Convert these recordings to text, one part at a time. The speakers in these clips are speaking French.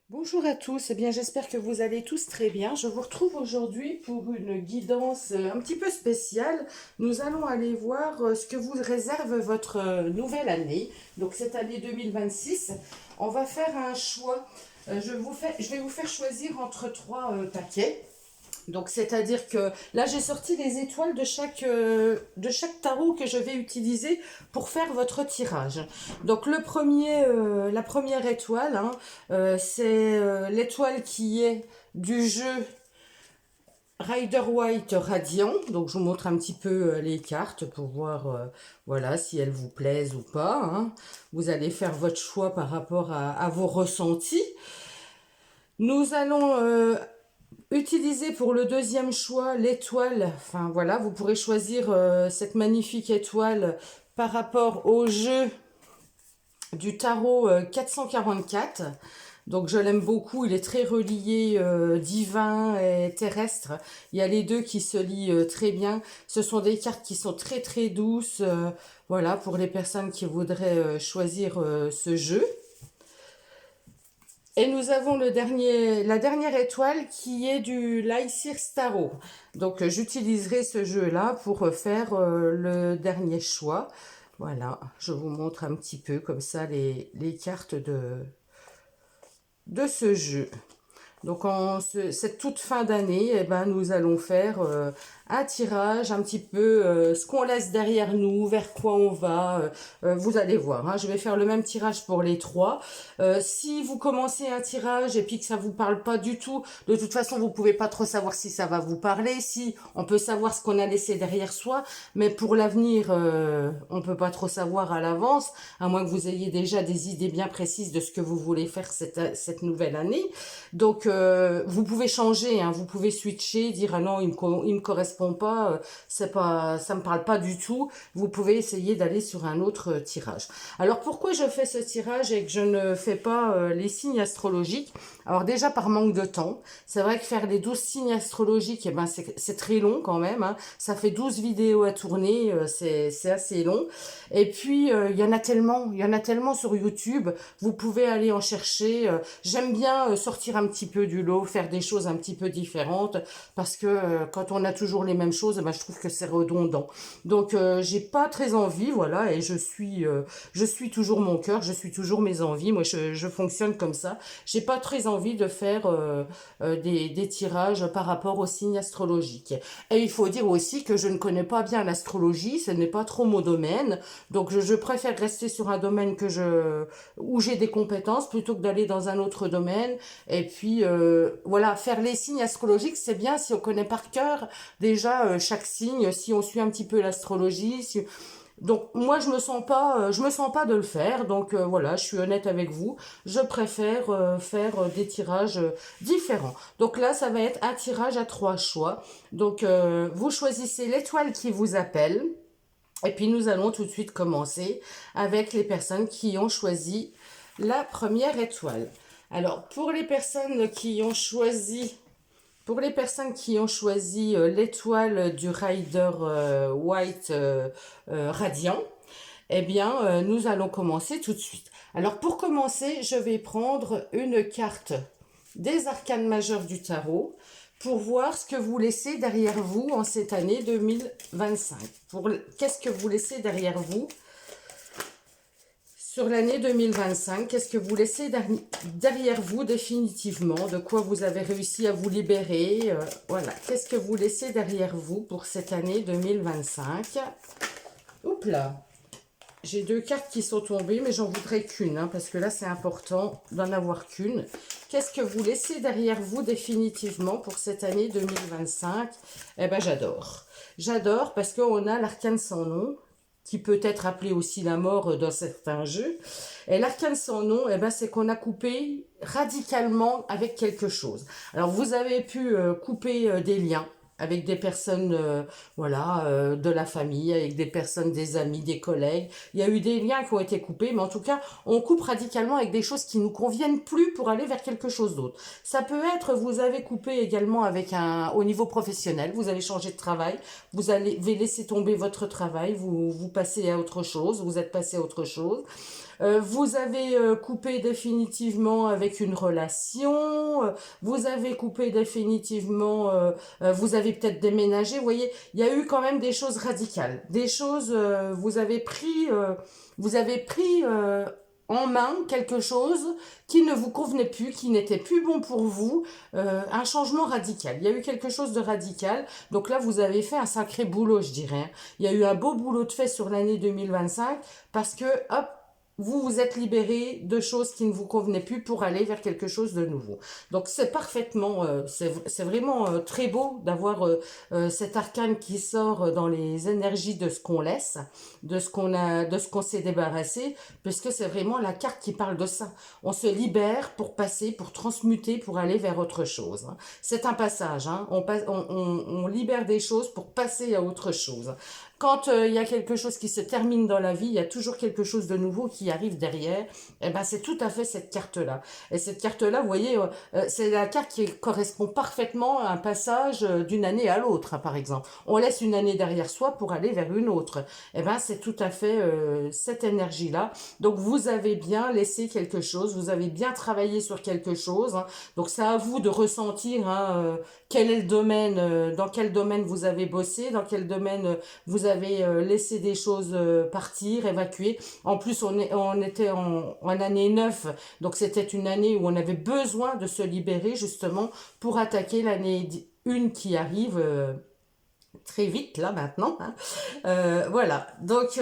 Bonjour à tous, eh bien j'espère que vous allez tous très bien. Je vous retrouve aujourd'hui pour une guidance un petit peu spéciale. Nous allons aller voir ce que vous réserve votre nouvelle année, donc cette année 2026. On va faire un choix. Je vais vous faire choisir entre trois paquets. Donc, c'est-à-dire que là, j'ai sorti les étoiles de chaque tarot que je vais utiliser pour faire votre tirage. Donc, la première étoile, hein, c'est l'étoile qui est du jeu Rider White Radiant. Donc, je vous montre un petit peu les cartes pour voir voilà, si elles vous plaisent ou pas, hein. Vous allez faire votre choix par rapport à vos ressentis. Nous allons utiliser pour le deuxième choix l'étoile. Enfin voilà, vous pourrez choisir cette magnifique étoile par rapport au jeu du tarot 444. Donc je l'aime beaucoup, il est très relié divin et terrestre. Il y a les deux qui se lient très bien. Ce sont des cartes qui sont très très douces. Voilà, pour les personnes qui voudraient choisir ce jeu. Et nous avons la dernière étoile qui est du Lycir Tarot. Donc j'utiliserai ce jeu-là pour faire le dernier choix. Voilà, je vous montre un petit peu comme ça les cartes de ce jeu. Donc cette toute fin d'année, eh ben, nous allons faire un tirage, un petit peu ce qu'on laisse derrière nous, vers quoi on va. Vous allez voir, hein, je vais faire le même tirage pour les trois. Si vous commencez un tirage et puis que ça vous parle pas du tout, de toute façon vous pouvez pas trop savoir si ça va vous parler. Si on peut savoir ce qu'on a laissé derrière soi, mais pour l'avenir, on peut pas trop savoir à l'avance, à moins que vous ayez déjà des idées bien précises de ce que vous voulez faire cette nouvelle année. Donc, vous pouvez changer, hein, vous pouvez switcher, dire ah non, il me correspond pas, c'est pas, ça me parle pas du tout. Vous pouvez essayer d'aller sur un autre tirage. Alors, pourquoi je fais ce tirage et que je ne fais pas les signes astrologiques? Alors déjà par manque de temps. C'est vrai que faire les 12 signes astrologiques, eh ben, c'est très long quand même, hein. Ça fait 12 vidéos à tourner, c'est assez long. Et puis, il y en a tellement sur YouTube. Vous pouvez aller en chercher. J'aime bien sortir un petit peu du lot, faire des choses un petit peu différentes, parce que quand on a toujours les mêmes choses, ben, je trouve que c'est redondant. Donc j'ai pas très envie, voilà, et je suis toujours mon cœur, je suis toujours mes envies. Moi, je fonctionne comme ça. J'ai pas très envie de faire des tirages par rapport aux signes astrologiques. Et il faut dire aussi que je ne connais pas bien l'astrologie, ce n'est pas trop mon domaine, donc je préfère rester sur un domaine où j'ai des compétences plutôt que d'aller dans un autre domaine. Et puis voilà, faire les signes astrologiques, c'est bien si on connaît par cœur déjà chaque signe, si on suit un petit peu l'astrologie. Donc moi je me sens pas de le faire. Donc voilà, je suis honnête avec vous. Je préfère faire des tirages différents. Donc là, ça va être un tirage à trois choix. Donc vous choisissez l'étoile qui vous appelle. Et puis nous allons tout de suite commencer avec les personnes qui ont choisi la première étoile. Alors pour les personnes qui ont choisi l'étoile du Rider White Radiant, eh bien nous allons commencer tout de suite. Alors pour commencer, je vais prendre une carte des arcanes majeures du tarot pour voir ce que vous laissez derrière vous en cette année 2025. Qu'est-ce que vous laissez derrière vous sur l'année 2025? Qu'est-ce que vous laissez derrière vous définitivement? De quoi vous avez réussi à vous libérer? Voilà. Qu'est-ce que vous laissez derrière vous pour cette année 2025? Oups là. J'ai deux cartes qui sont tombées, mais j'en voudrais qu'une, hein, parce que là, c'est important d'en avoir qu'une. Qu'est-ce que vous laissez derrière vous définitivement pour cette année 2025? Eh ben, j'adore. J'adore parce qu'on a l'arcane sans nom, qui peut être appelé aussi la mort dans certains jeux. Et l'arcane sans nom, eh ben, c'est qu'on a coupé radicalement avec quelque chose. Alors, vous avez pu couper des liens avec des personnes voilà de la famille, avec des personnes, des amis, des collègues. Il y a eu des liens qui ont été coupés, mais en tout cas on coupe radicalement avec des choses qui nous conviennent plus pour aller vers quelque chose d'autre. Ça peut être, vous avez coupé également avec au niveau professionnel, vous avez changé de travail, vous avez laissé tomber votre travail, vous passez à autre chose, vous êtes passé à autre chose. Vous avez coupé définitivement avec une relation, vous avez coupé définitivement, vous avez peut-être déménagé. Vous voyez, il y a eu quand même des choses radicales, des choses, vous avez pris en main quelque chose qui ne vous convenait plus, qui n'était plus bon pour vous, un changement radical. Il y a eu quelque chose de radical. Donc là, vous avez fait un sacré boulot, je dirais, hein. Il y a eu un beau boulot de fait sur l'année 2025 parce que, hop, vous vous êtes libéré de choses qui ne vous convenaient plus pour aller vers quelque chose de nouveau. Donc c'est parfaitement, c'est vraiment très beau d'avoir cet arcane qui sort dans les énergies de ce qu'on laisse, de ce qu'on a, de ce qu'on s'est débarrassé, puisque c'est vraiment la carte qui parle de ça. On se libère pour passer, pour transmuter, pour aller vers autre chose, hein. C'est un passage, hein. On libère des choses pour passer à autre chose. Quand il y a quelque chose qui se termine dans la vie, il y a toujours quelque chose de nouveau qui arrive derrière. Et ben c'est tout à fait cette carte-là. Et cette carte-là, vous voyez, c'est la carte qui correspond parfaitement à un passage d'une année à l'autre, hein, par exemple. On laisse une année derrière soi pour aller vers une autre. Et ben c'est tout à fait cette énergie-là. Donc vous avez bien laissé quelque chose, vous avez bien travaillé sur quelque chose, hein. Donc c'est à vous de ressentir, hein, quel est le domaine, dans quel domaine vous avez bossé, dans quel domaine vous avez laissé des choses partir, évacuer. En plus, on était en année 9, donc c'était une année où on avait besoin de se libérer justement pour attaquer l'année 1 qui arrive très vite là maintenant, hein. Voilà, donc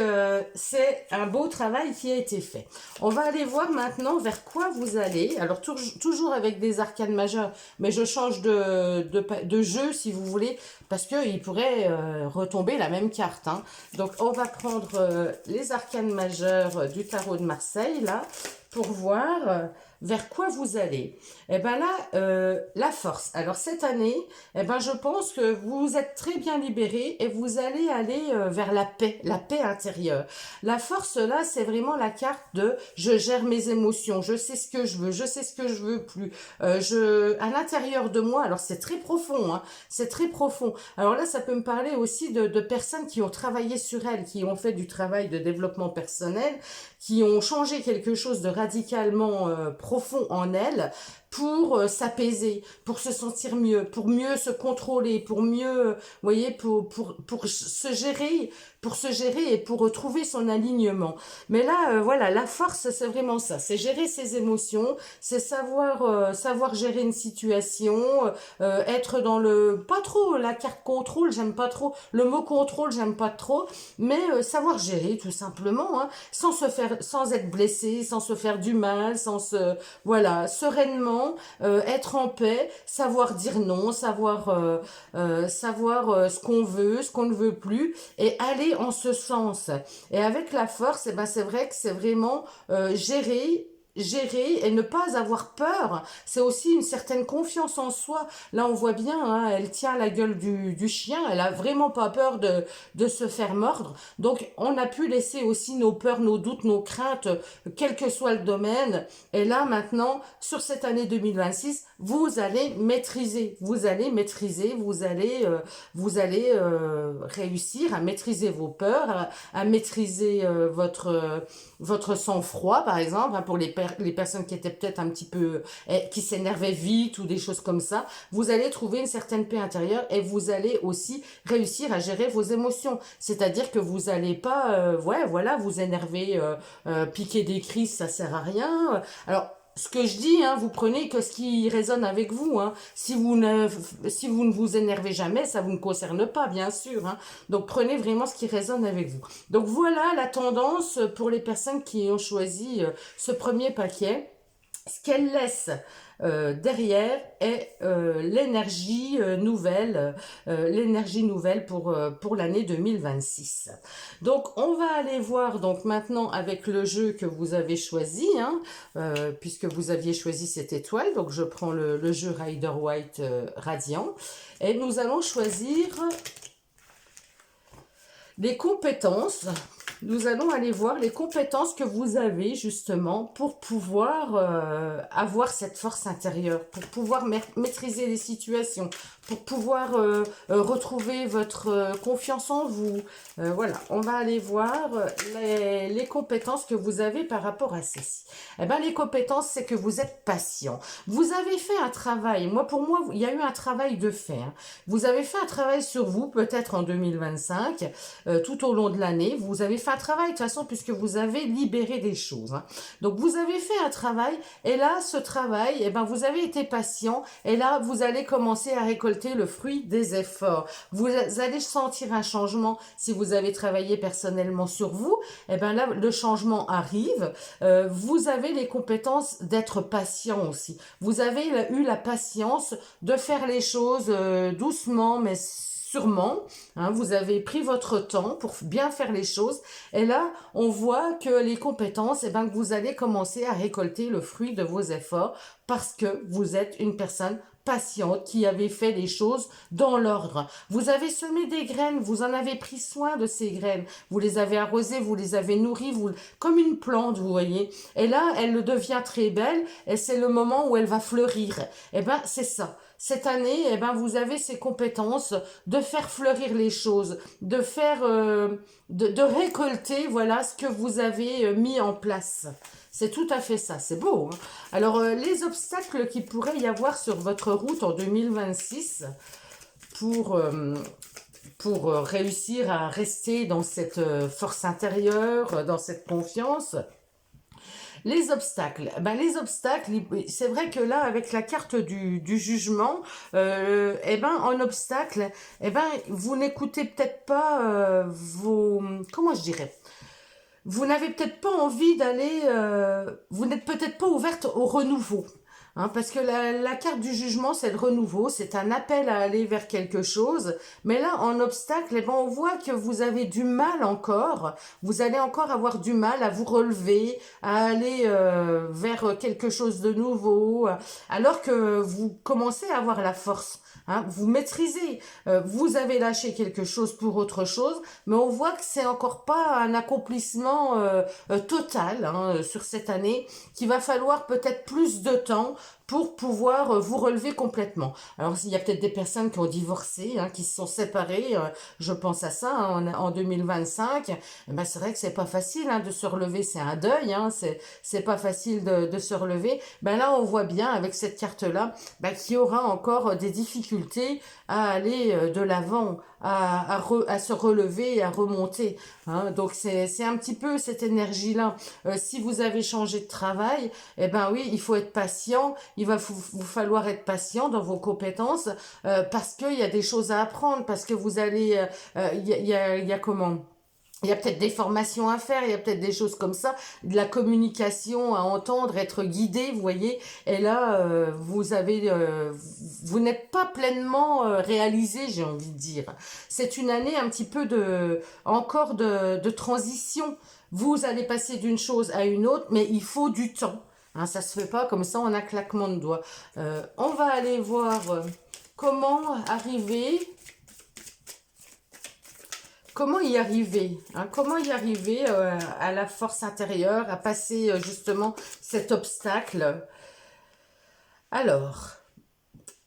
c'est un beau travail qui a été fait. On va aller voir maintenant vers quoi vous allez. Alors toujours avec des arcanes majeures, mais je change de jeu si vous voulez, parce qu'il pourrait retomber la même carte, hein. Donc on va prendre les arcanes majeures du tarot de Marseille là, pour voir vers quoi vous allez. Et ben là, la force. Alors cette année, eh ben je pense que vous êtes très bien libéré et vous allez aller vers la paix intérieure. La force là, c'est vraiment la carte de je gère mes émotions, je sais ce que je veux, je sais ce que je veux plus. À l'intérieur de moi, alors c'est très profond, hein, c'est très profond. Alors là, ça peut me parler aussi de personnes qui ont travaillé sur elles, qui ont fait du travail de développement personnel, qui ont changé quelque chose de radicalement profond en elles pour s'apaiser, pour se sentir mieux, pour mieux se contrôler, pour mieux, vous voyez, pour se gérer et pour retrouver son alignement. Mais là, voilà, la force, c'est vraiment ça, c'est gérer ses émotions, c'est savoir gérer une situation, être dans le, pas trop la carte contrôle, j'aime pas trop, le mot contrôle, j'aime pas trop, mais savoir gérer tout simplement, hein, sans être blessé, sans se faire du mal, voilà, sereinement, être en paix, savoir dire non, savoir ce qu'on veut, ce qu'on ne veut plus, et aller en ce sens. Et avec la force, eh ben c'est vrai que c'est vraiment gérer et ne pas avoir peur, c'est aussi une certaine confiance en soi. Là, on voit bien, hein, elle tient la gueule du chien, elle a vraiment pas peur de se faire mordre. Donc, on a pu laisser aussi nos peurs, nos doutes, nos craintes, quel que soit le domaine. Et là, maintenant, sur cette année 2026, vous allez maîtriser, vous allez réussir à maîtriser vos peurs, à maîtriser votre sang-froid, par exemple, hein, pour les personnes qui étaient peut-être un petit peu, qui s'énervaient vite ou des choses comme ça. Vous allez trouver une certaine paix intérieure et vous allez aussi réussir à gérer vos émotions. C'est-à-dire que vous n'allez pas, vous énerver, piquer des crises, ça sert à rien. Alors, ce que je dis, hein, vous prenez que ce qui résonne avec vous, hein. Si vous ne vous énervez jamais, ça vous ne concerne pas, bien sûr, hein. Donc prenez vraiment ce qui résonne avec vous. Donc voilà la tendance pour les personnes qui ont choisi ce premier paquet. Ce qu'elle laisse derrière est l'énergie nouvelle pour l'année 2026. Donc on va aller voir donc maintenant avec le jeu que vous avez choisi, hein, puisque vous aviez choisi cette étoile. Donc je prends le jeu Rider White Radiant et nous allons choisir les compétences nous allons aller voir les compétences que vous avez justement pour pouvoir avoir cette force intérieure, pour pouvoir maîtriser les situations, pour pouvoir retrouver votre confiance en vous. Voilà, on va aller voir les compétences que vous avez par rapport à ceci. Eh bien, les compétences, c'est que vous êtes patient. Vous avez fait un travail. Pour moi, il y a eu un travail de fait. Hein. Vous avez fait un travail sur vous, peut-être en 2025, tout au long de l'année. Vous avez fait un travail, de toute façon, puisque vous avez libéré des choses. Hein. Donc, vous avez fait un travail, et là, ce travail, eh ben, vous avez été patient, et là, vous allez commencer à récolter le fruit des efforts. Vous allez sentir un changement si vous avez travaillé personnellement sur vous. Eh ben là, le changement arrive. Vous avez les compétences d'être patient aussi. Vous avez eu la patience de faire les choses doucement, mais sûrement, hein, vous avez pris votre temps pour bien faire les choses. Et là, on voit que les compétences, eh ben, que vous allez commencer à récolter le fruit de vos efforts parce que vous êtes une personne patiente qui avait fait les choses dans l'ordre. Vous avez semé des graines, vous en avez pris soin de ces graines. Vous les avez arrosées, vous les avez nourries, comme une plante, vous voyez. Et là, elle devient très belle et c'est le moment où elle va fleurir. Eh ben, c'est ça. Cette année, eh ben, vous avez ces compétences de faire fleurir les choses, de faire, de récolter, voilà, ce que vous avez mis en place. C'est tout à fait ça, c'est beau. Hein. Alors, les obstacles qu'il pourrait y avoir sur votre route en 2026 pour réussir à rester dans cette force intérieure, dans cette confiance. Les obstacles, c'est vrai que là, avec la carte du jugement, eh ben, en obstacle, eh ben, vous n'écoutez peut-être pas comment je dirais, vous n'avez peut-être pas envie d'aller, vous n'êtes peut-être pas ouverte au renouveau. Hein, parce que la carte du jugement, c'est le renouveau, c'est un appel à aller vers quelque chose. Mais là, en obstacle, eh ben, on voit que vous avez du mal encore. Vous allez encore avoir du mal à vous relever, à aller vers quelque chose de nouveau, alors que vous commencez à avoir la force. Hein, vous maîtrisez, vous avez lâché quelque chose pour autre chose, mais on voit que c'est encore pas un accomplissement total hein, sur cette année, qu'il va falloir peut-être plus de temps pour pouvoir vous relever complètement. Alors, il y a peut-être des personnes qui ont divorcé, hein, qui se sont séparées, je pense à ça, hein, en 2025. Eh ben, c'est vrai que c'est pas facile hein, de se relever, c'est un deuil, hein, c'est pas facile de se relever. Ben là, on voit bien avec cette carte-là ben, qu'il y aura encore des difficultés à aller de l'avant, à se relever et à remonter. Hein. Donc, c'est un petit peu cette énergie-là. Si vous avez changé de travail, eh ben oui, il faut être patient. Il va vous falloir être patient dans vos compétences parce qu'il y a des choses à apprendre, parce que vous allez... il y a comment il y a peut-être des formations à faire, il y a peut-être des choses comme ça, de la communication à entendre, être guidé, vous voyez. Et là, vous n'êtes pas pleinement réalisé, j'ai envie de dire. C'est une année un petit peu encore de transition. Vous allez passer d'une chose à une autre, mais il faut du temps. Hein, ça se fait pas comme ça en un claquement de doigts. On va aller voir comment arriver... Comment y arriver hein? Comment y arriver à la force intérieure, à passer justement cet obstacle? Alors,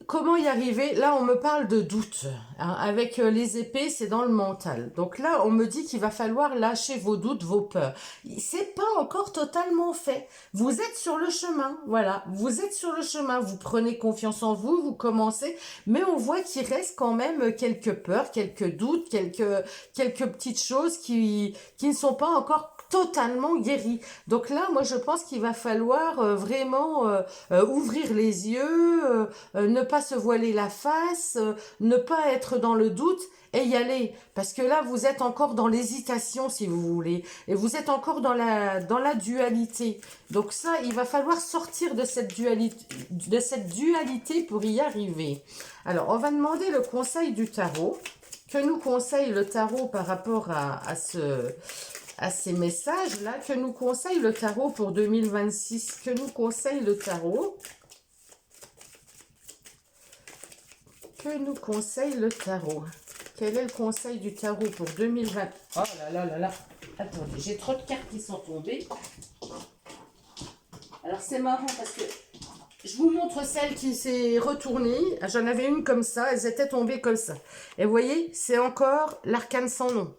comment y arriver? Là, on me parle de doute. Hein. Avec les épées, c'est dans le mental. Donc là, on me dit qu'il va falloir lâcher vos doutes, vos peurs. C'est pas encore totalement fait. Vous êtes sur le chemin, voilà. Vous êtes sur le chemin. Vous prenez confiance en vous, vous commencez. Mais on voit qu'il reste quand même quelques peurs, quelques doutes, quelques petites choses qui ne sont pas encore totalement guéri. Donc là, moi, je pense qu'il va falloir vraiment ouvrir les yeux, ne pas se voiler la face, ne pas être dans le doute et y aller. Parce que là, vous êtes encore dans l'hésitation, si vous voulez. Et vous êtes encore dans la dualité. Donc ça, il va falloir sortir de cette dualité pour y arriver. Alors, on va demander le conseil du tarot. Que nous conseille le tarot par rapport à ces messages-là, que nous conseille le tarot pour 2026, que nous conseille le tarot, que nous conseille le tarot. Quel est le conseil du tarot pour 2020? Oh là là là là. Attendez, j'ai trop de cartes qui sont tombées. Alors c'est marrant parce que je vous montre celle qui s'est retournée. J'en avais une comme ça, elles étaient tombées comme ça. Et vous voyez, c'est encore l'arcane sans nom.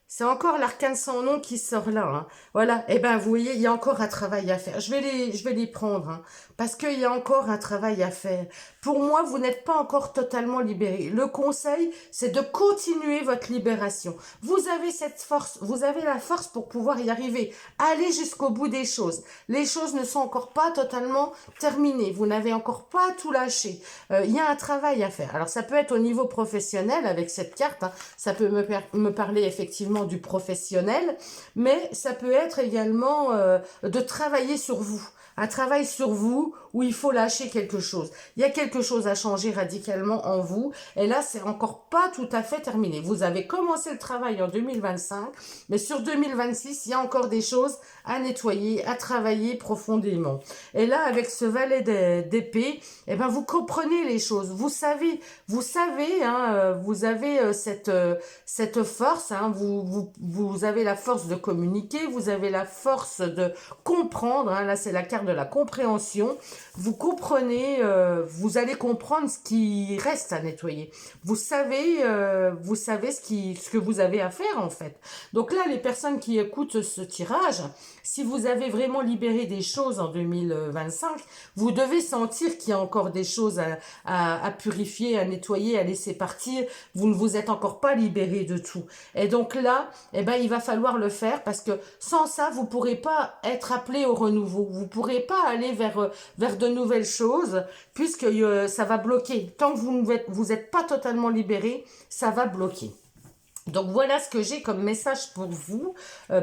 C'est encore l'arcane sans nom qui sort là. Hein. Voilà, et ben vous voyez, il y a encore un travail à faire. Je vais les prendre, hein, parce qu'il y a encore un travail à faire. Pour moi, vous n'êtes pas encore totalement libéré. Le conseil, c'est de continuer votre libération. Vous avez cette force, vous avez la force pour pouvoir y arriver. Allez jusqu'au bout des choses. Les choses ne sont encore pas totalement terminées. Vous n'avez encore pas tout lâché. Il y a un travail à faire. Alors ça peut être au niveau professionnel avec cette carte. Hein. Ça peut me parler effectivement du professionnel, mais ça peut être également de travailler sur vous. Un travail sur vous où il faut lâcher quelque chose. Il y a quelque chose à changer radicalement en vous. Et là, c'est encore pas tout à fait terminé. Vous avez commencé le travail en 2025, mais sur 2026, il y a encore des choses à nettoyer, à travailler profondément. Et là, avec ce valet d'épée, eh ben, vous comprenez les choses. Vous savez, hein, vous avez cette force. Hein, vous avez la force de communiquer. Vous avez la force de comprendre. Hein, là, c'est la carte de la compréhension. Vous comprenez, vous allez comprendre ce qui reste à nettoyer. Vous savez ce que vous avez à faire en fait. Donc là, les personnes qui écoutent ce tirage, si vous avez vraiment libéré des choses en 2025, vous devez sentir qu'il y a encore des choses à purifier, à nettoyer, à laisser partir. Vous ne vous êtes encore pas libéré de tout. Et donc là, eh ben, il va falloir le faire parce que sans ça, vous ne pourrez pas être appelé au renouveau. Vous ne pourrez pas aller vers de nouvelles choses puisque ça va bloquer. Tant que vous êtes pas totalement libéré, ça va bloquer. Donc voilà ce que j'ai comme message pour vous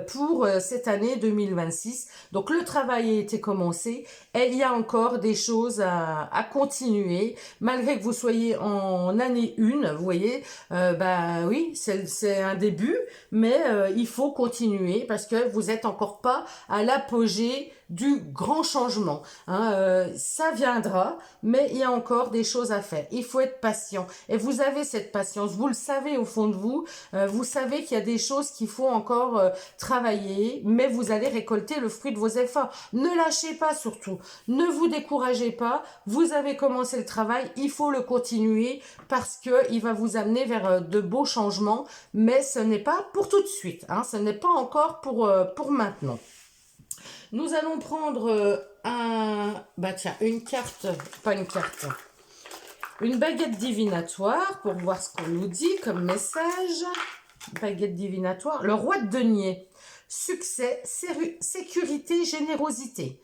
pour cette année 2026. Donc le travail a été commencé et il y a encore des choses à continuer malgré que vous soyez en année 1, vous voyez, bah oui, c'est un début, mais il faut continuer parce que vous n'êtes encore pas à l'apogée du grand changement. Hein, ça viendra, mais il y a encore des choses à faire. Il faut être patient et vous avez cette patience, vous le savez au fond de vous. Vous savez qu'il y a des choses qu'il faut encore travailler, mais vous allez récolter le fruit de vos efforts. Ne lâchez pas surtout, ne vous découragez pas, vous avez commencé le travail, il faut le continuer parce qu'il va vous amener vers de beaux changements, mais ce n'est pas pour tout de suite, hein, ce n'est pas encore pour maintenant. Nous allons prendre une carte, pas une carte, une baguette divinatoire pour voir ce qu'on nous dit comme message. Baguette divinatoire, le roi de denier, succès, sécurité, générosité,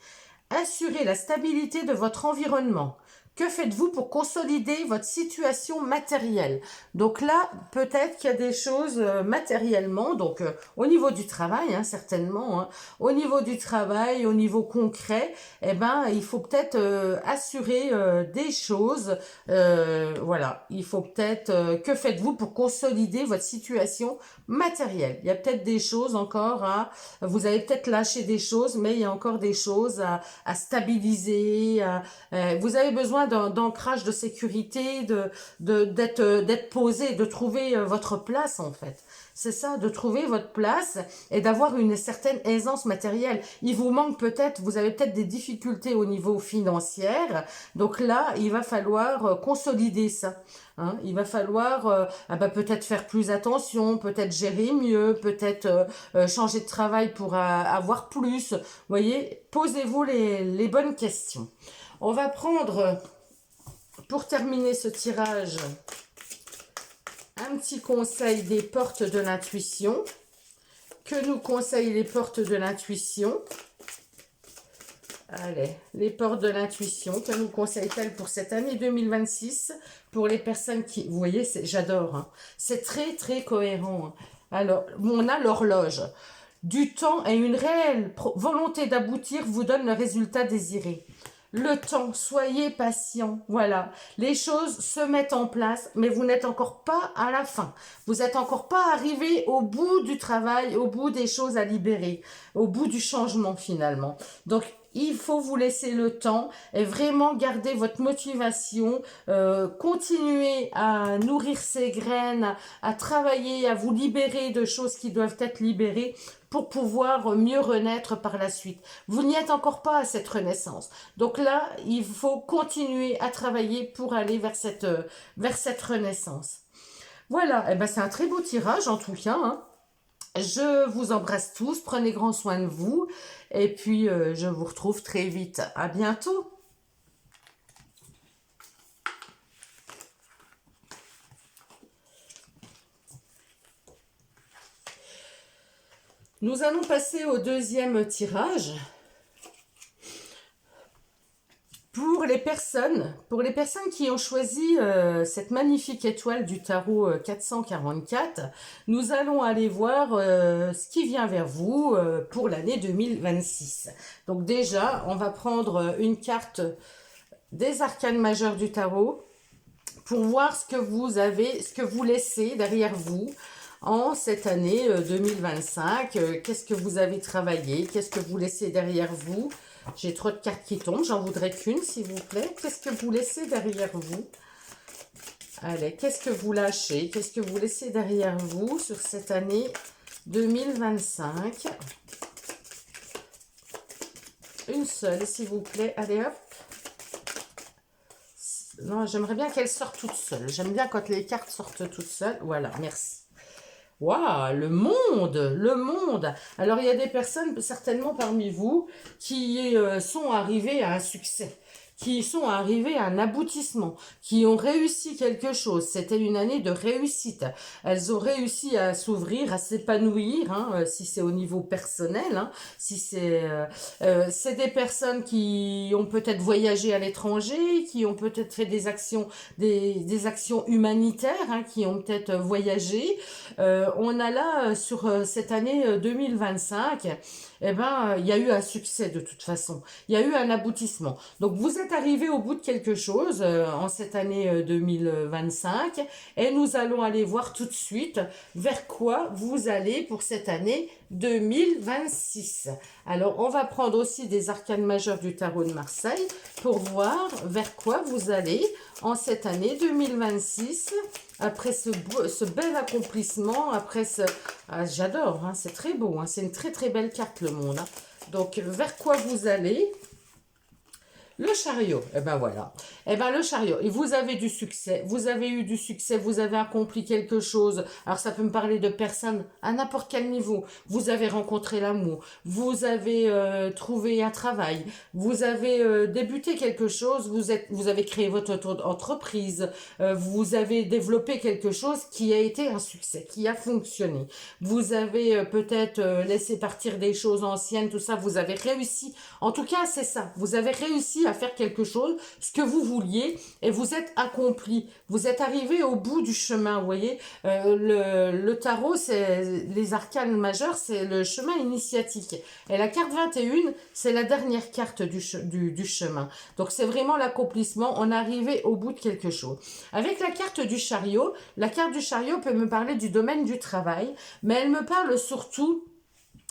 assurez la stabilité de votre environnement. Que faites-vous pour consolider votre situation matérielle? Donc là, peut-être qu'il y a des choses matériellement, donc au niveau du travail, hein, certainement, hein, au niveau du travail, au niveau concret, eh ben, il faut peut-être assurer des choses. Voilà, il faut peut-être, que faites-vous pour consolider votre situation matérielle? Il y a peut-être des choses encore vous avez peut-être lâché des choses, mais il y a encore des choses à stabiliser. Vous avez besoin d'ancrage de sécurité, d'être posé, de trouver votre place en fait. C'est ça, de trouver votre place et d'avoir une certaine aisance matérielle. Il vous manque peut-être, vous avez peut-être des difficultés au niveau financier. Donc là, il va falloir consolider ça. Hein. Il va falloir peut-être faire plus attention, peut-être gérer mieux, peut-être changer de travail pour avoir plus. Vous voyez, posez-vous les bonnes questions. On va prendre, pour terminer ce tirage, un petit conseil des portes de l'intuition. Que nous conseillent les portes de l'intuition? Allez, les portes de l'intuition, que nous conseillent-elles pour cette année 2026? Pour les personnes qui... Vous voyez, j'adore. Hein. C'est très, très cohérent. Hein. Alors, on a l'horloge. Du temps et une réelle volonté d'aboutir vous donne le résultat désiré. Le temps, soyez patient, voilà. Les choses se mettent en place, mais vous n'êtes encore pas à la fin. Vous n'êtes encore pas arrivé au bout du travail, au bout des choses à libérer, au bout du changement finalement. Donc, il faut vous laisser le temps et vraiment garder votre motivation, continuer à nourrir ces graines, à travailler, à vous libérer de choses qui doivent être libérées pour pouvoir mieux renaître par la suite. Vous n'y êtes encore pas à cette renaissance. Donc là, il faut continuer à travailler pour aller vers cette renaissance. Voilà, eh ben, c'est un très beau tirage en tout cas, hein. Je vous embrasse tous, prenez grand soin de vous et puis je vous retrouve très vite. À bientôt. Nous allons passer au deuxième tirage. Pour les personnes qui ont choisi cette magnifique étoile du tarot 444, nous allons aller voir ce qui vient vers vous pour l'année 2026. Donc déjà, on va prendre une carte des arcanes majeures du tarot pour voir ce que vous avez, ce que vous laissez derrière vous en cette année 2025. Qu'est-ce que vous avez travaillé? Qu'est-ce que vous laissez derrière vous? J'ai trop de cartes qui tombent, j'en voudrais qu'une, s'il vous plaît. Qu'est-ce que vous laissez derrière vous? Allez, qu'est-ce que vous lâchez? Qu'est-ce que vous laissez derrière vous sur cette année 2025? Une seule, s'il vous plaît. Allez, hop. Non, j'aimerais bien qu'elle sorte toute seule. J'aime bien quand les cartes sortent toutes seules. Voilà, merci. Waouh, le monde, le monde. Alors, il y a des personnes, certainement parmi vous, qui sont arrivées à un succès, qui sont arrivées à un aboutissement, qui ont réussi quelque chose. C'était une année de réussite. Elles ont réussi à s'ouvrir, à s'épanouir, hein, si c'est au niveau personnel, hein, si c'est des personnes qui ont peut-être voyagé à l'étranger, qui ont peut-être fait des actions, des actions humanitaires, hein, qui ont peut-être voyagé. On a là, sur cette année 2025, eh ben, il y a eu un succès de toute façon. Il y a eu un aboutissement. Donc, vous êtes arrivé au bout de quelque chose en cette année 2025 et nous allons aller voir tout de suite vers quoi vous allez pour cette année 2026. Alors, on va prendre aussi des arcanes majeures du tarot de Marseille pour voir vers quoi vous allez en cette année 2026 après ce bel accomplissement, après ce... Ah, j'adore, hein, c'est très beau, hein, c'est une très très belle carte le monde. Hein. Donc, vers quoi vous allez? Le chariot, eh ben voilà. Eh ben le chariot, et vous avez du succès, vous avez eu du succès, vous avez accompli quelque chose. Alors ça peut me parler de personnes à n'importe quel niveau. Vous avez rencontré l'amour, vous avez trouvé un travail, vous avez débuté quelque chose, vous avez créé votre entreprise, vous avez développé quelque chose qui a été un succès, qui a fonctionné. Vous avez peut-être laissé partir des choses anciennes, tout ça, vous avez réussi. En tout cas, c'est ça, vous avez réussi à faire quelque chose, ce que vous vouliez, et vous êtes accompli. Vous êtes arrivé au bout du chemin, vous voyez. Le tarot, c'est les arcanes majeures, c'est le chemin initiatique. Et la carte 21, c'est la dernière carte du chemin. Donc, c'est vraiment l'accomplissement. On est arrivé au bout de quelque chose. Avec la carte du chariot peut me parler du domaine du travail, mais elle me parle surtout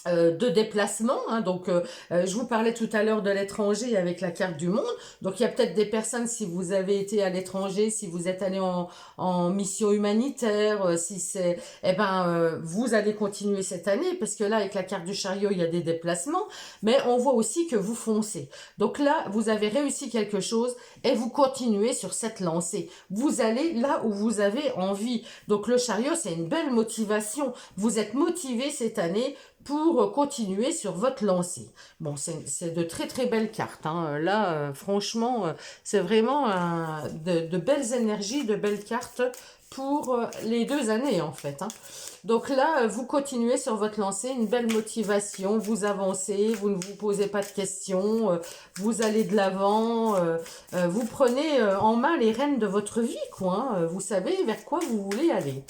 de déplacement, hein, donc je vous parlais tout à l'heure de l'étranger avec la carte du monde, donc il y a peut-être des personnes, si vous avez été à l'étranger, si vous êtes allé en mission humanitaire, si c'est, eh ben vous allez continuer cette année, parce que là avec la carte du chariot il y a des déplacements, mais on voit aussi que vous foncez, donc là vous avez réussi quelque chose et vous continuez sur cette lancée, vous allez là où vous avez envie, donc le chariot c'est une belle motivation, vous êtes motivé cette année pour continuer sur votre lancée. Bon, c'est de très très belles cartes. Hein. Là, franchement, c'est vraiment de belles énergies, de belles cartes pour les 2 années en fait. Hein. Donc là, vous continuez sur votre lancée, une belle motivation, vous avancez, vous ne vous posez pas de questions, vous allez de l'avant, vous prenez en main les rênes de votre vie, quoi. Hein. Vous savez vers quoi vous voulez aller.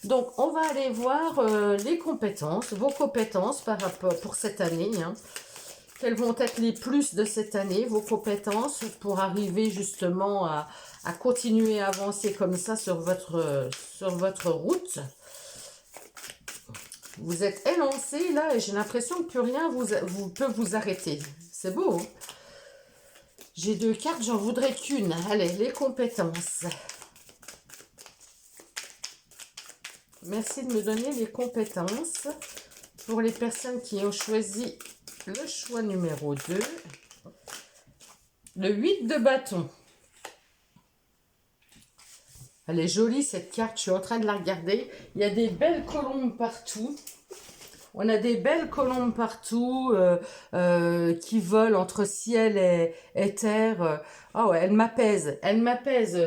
Donc, on va aller voir les compétences, vos compétences par rapport pour cette année. Hein. Quels vont être les plus de cette année, vos compétences pour arriver justement à continuer à avancer comme ça sur votre route. Vous êtes élancé là et j'ai l'impression que plus rien peut vous arrêter. C'est beau, hein. J'ai 2 cartes, j'en voudrais qu'une. Allez, les compétences. Merci de me donner les compétences pour les personnes qui ont choisi le choix numéro 2. Le 8 de bâton. Elle est jolie cette carte, je suis en train de la regarder. Il y a des belles colombes partout. On a des belles colombes partout qui volent entre ciel et terre. Ah ouais, elle m'apaise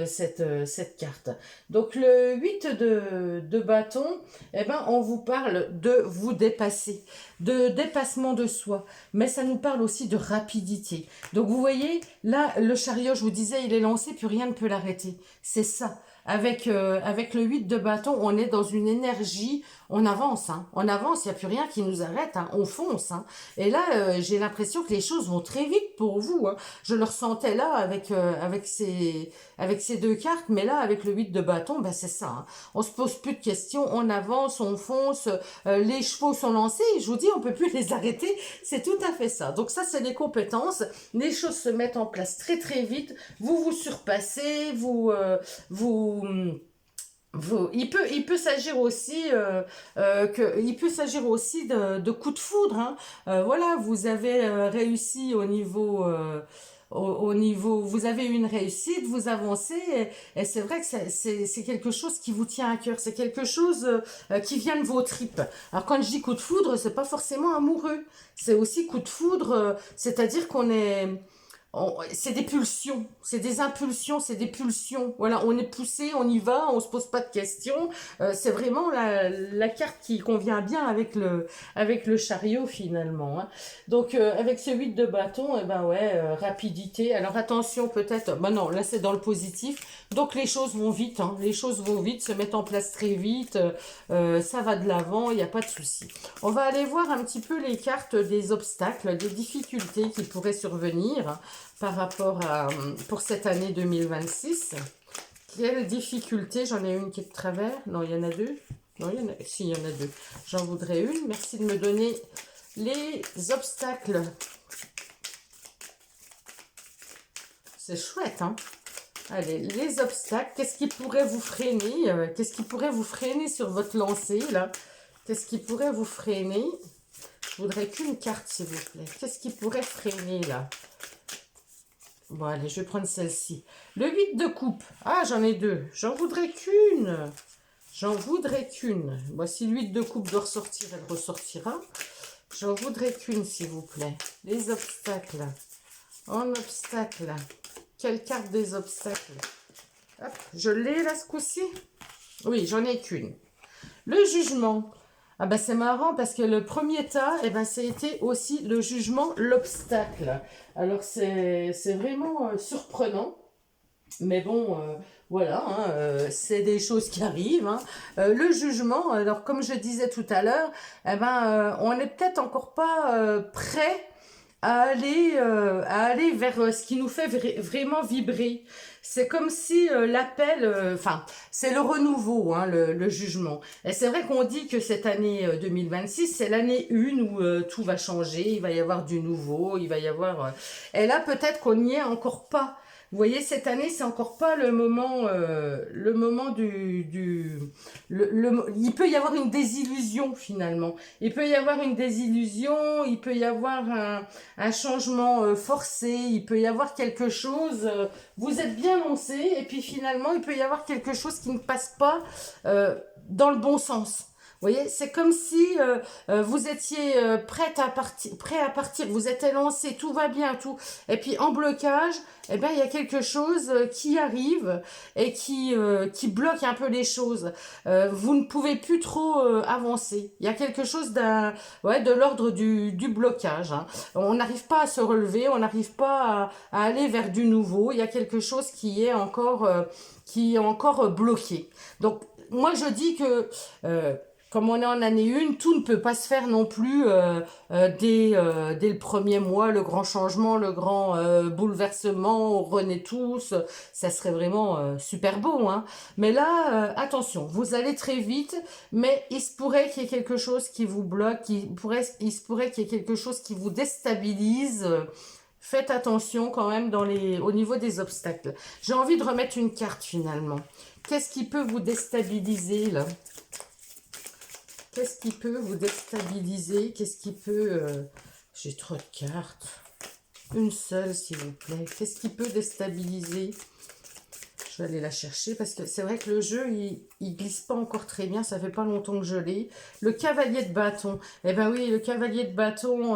cette carte. Donc le 8 de bâton, eh ben, on vous parle de vous dépasser, de dépassement de soi. Mais ça nous parle aussi de rapidité. Donc vous voyez, là, le chariot, je vous disais, il est lancé, puis rien ne peut l'arrêter. C'est ça. Avec le 8 de bâton, on est dans une énergie, on avance, hein, on avance, il n'y a plus rien qui nous arrête, hein, on fonce. Hein. Et là, j'ai l'impression que les choses vont très vite pour vous. Hein. Je le ressentais là avec ces 2 cartes, mais là, avec le 8 de bâton, ben, c'est ça. Hein. On se pose plus de questions, on avance, on fonce, les chevaux sont lancés, je vous dis, on peut plus les arrêter, c'est tout à fait ça. Donc ça, c'est les compétences, les choses se mettent en place très très vite, vous surpassez, il peut s'agir aussi de coups de foudre. Hein. Voilà, vous avez réussi au niveau, vous avez une réussite, vous avancez, et c'est vrai que c'est quelque chose qui vous tient à cœur, c'est quelque chose qui vient de vos tripes. Alors quand je dis coup de foudre, c'est pas forcément amoureux, c'est aussi coup de foudre, c'est-à-dire qu'on est... C'est des pulsions, c'est des impulsions, c'est des pulsions. Voilà, on est poussé, on y va, on se pose pas de questions. C'est vraiment la carte qui convient bien avec le chariot finalement. Hein. Donc avec ce 8 de bâton, eh ben ouais, rapidité. Alors attention peut-être, bah non, là c'est dans le positif. Donc les choses vont vite, hein. Les choses vont vite, se mettent en place très vite. Ça va de l'avant, il n'y a pas de souci. On va aller voir un petit peu les cartes des obstacles, des difficultés qui pourraient survenir par rapport à, pour cette année 2026. Quelle difficulté? J'en ai une qui est de travers. Non, il y en a 2. Non, si, il y en a 2. J'en voudrais une. Merci de me donner les obstacles. C'est chouette, hein? Allez, les obstacles. Qu'est-ce qui pourrait vous freiner? Qu'est-ce qui pourrait vous freiner sur votre lancée, là? Qu'est-ce qui pourrait vous freiner? Je voudrais qu'une carte, s'il vous plaît. Qu'est-ce qui pourrait freiner, là? Bon, allez, je vais prendre celle-ci. Le 8 de coupe. Ah, j'en ai 2. J'en voudrais qu'une. J'en voudrais qu'une. Voici le 8 de coupe doit ressortir, elle ressortira. J'en voudrais qu'une, s'il vous plaît. Les obstacles. En obstacle. Quelle carte des obstacles? Hop, je l'ai là, ce coup-ci. Oui, j'en ai qu'une. Le jugement. Ah ben c'est marrant parce que le premier tas, eh ben, c'était aussi le jugement, l'obstacle. Alors c'est vraiment surprenant. Mais bon, voilà, hein, c'est des choses qui arrivent. Hein. Le jugement, alors comme je disais tout à l'heure, eh ben, on n'est peut-être encore pas prêt à aller vers ce qui nous fait vraiment vibrer. C'est comme si l'appel, enfin, c'est le renouveau, hein, le jugement. Et c'est vrai qu'on dit que cette année 2026, c'est l'année 1 où tout va changer, il va y avoir du nouveau, il va y avoir... Et là, peut-être qu'on n'y est encore pas. Vous voyez, cette année, c'est encore pas le moment il peut y avoir une désillusion, finalement. Il peut y avoir une désillusion, il peut y avoir un changement forcé, il peut y avoir quelque chose, vous êtes bien lancé, et puis finalement, il peut y avoir quelque chose qui ne passe pas dans le bon sens. Vous voyez, c'est comme si vous étiez prêt à partir, vous êtes lancé, tout va bien, tout. Et puis en blocage, eh ben, il y a quelque chose qui arrive et qui bloque un peu les choses. Vous ne pouvez plus trop avancer. Il y a quelque chose de l'ordre du blocage. Hein. On n'arrive pas à se relever, on n'arrive pas à aller vers du nouveau. Il y a quelque chose qui est encore bloqué. Donc, moi, je dis que... comme on est en année 1, tout ne peut pas se faire non plus dès le premier mois, le grand changement, le grand bouleversement, on renaît tous, ça serait vraiment super beau, hein. Mais là, attention, vous allez très vite, mais il se pourrait qu'il y ait quelque chose qui vous bloque, il se pourrait qu'il y ait quelque chose qui vous déstabilise. Faites attention quand même au niveau des obstacles. J'ai envie de remettre une carte finalement. Qu'est-ce qui peut vous déstabiliser là? Qu'est-ce qui peut vous déstabiliser? Qu'est-ce qui peut... J'ai trop de cartes. Une seule, s'il vous plaît. Qu'est-ce qui peut déstabiliser? Je vais aller la chercher parce que c'est vrai que le jeu, il glisse pas encore très bien. Ça fait pas longtemps que je l'ai. Le cavalier de bâton. Eh ben oui, le cavalier de bâton,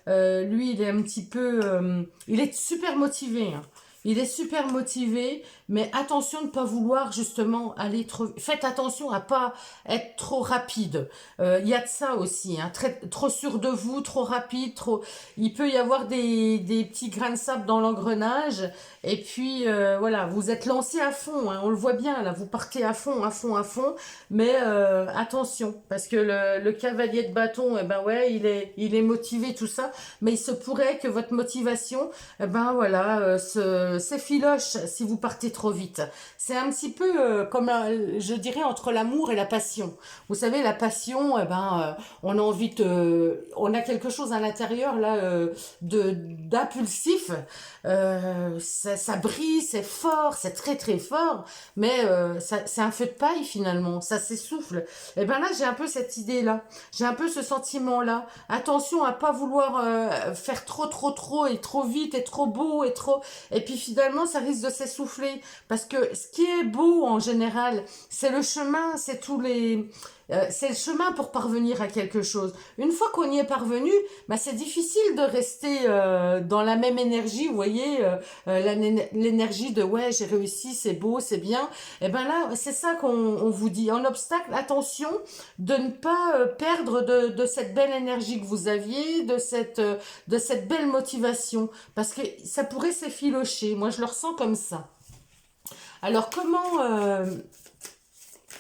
lui, il est un petit peu... il est super motivé, hein. Il est super motivé, mais attention de ne pas vouloir justement aller trop... Faites attention à pas être trop rapide. Il y a de ça aussi, hein. Trop sûr de vous, trop rapide, trop... Il peut y avoir des petits grains de sable dans l'engrenage. Et puis, voilà, vous êtes lancé à fond, hein. On le voit bien, là, vous partez à fond, à fond, à fond. Mais attention, parce que le cavalier de bâton, eh ben ouais, il est motivé, tout ça. Mais il se pourrait que votre motivation, eh ben voilà, s'effiloche si vous partez trop vite. C'est un petit peu comme, je dirais, entre l'amour et la passion. Vous savez, la passion, eh ben, on a envie de... On a quelque chose à l'intérieur, là, d'impulsif. Ça brille, c'est fort, c'est très très fort, mais c'est un feu de paille finalement, ça s'essouffle. Et ben là, j'ai un peu cette idée-là, j'ai un peu ce sentiment-là. Attention à pas vouloir faire trop et trop vite et trop beau et trop... Et puis finalement, ça risque de s'essouffler. Parce que ce qui est beau en général, c'est le chemin, c'est tous les... c'est le chemin pour parvenir à quelque chose. Une fois qu'on y est parvenu, bah, c'est difficile de rester dans la même énergie, vous voyez, l'énergie de ouais, j'ai réussi, c'est beau, c'est bien. Et ben là, c'est ça qu'on vous dit. En obstacle, attention de ne pas perdre de cette belle énergie que vous aviez, de cette belle motivation, parce que ça pourrait s'effilocher. Moi, je le ressens comme ça. Alors,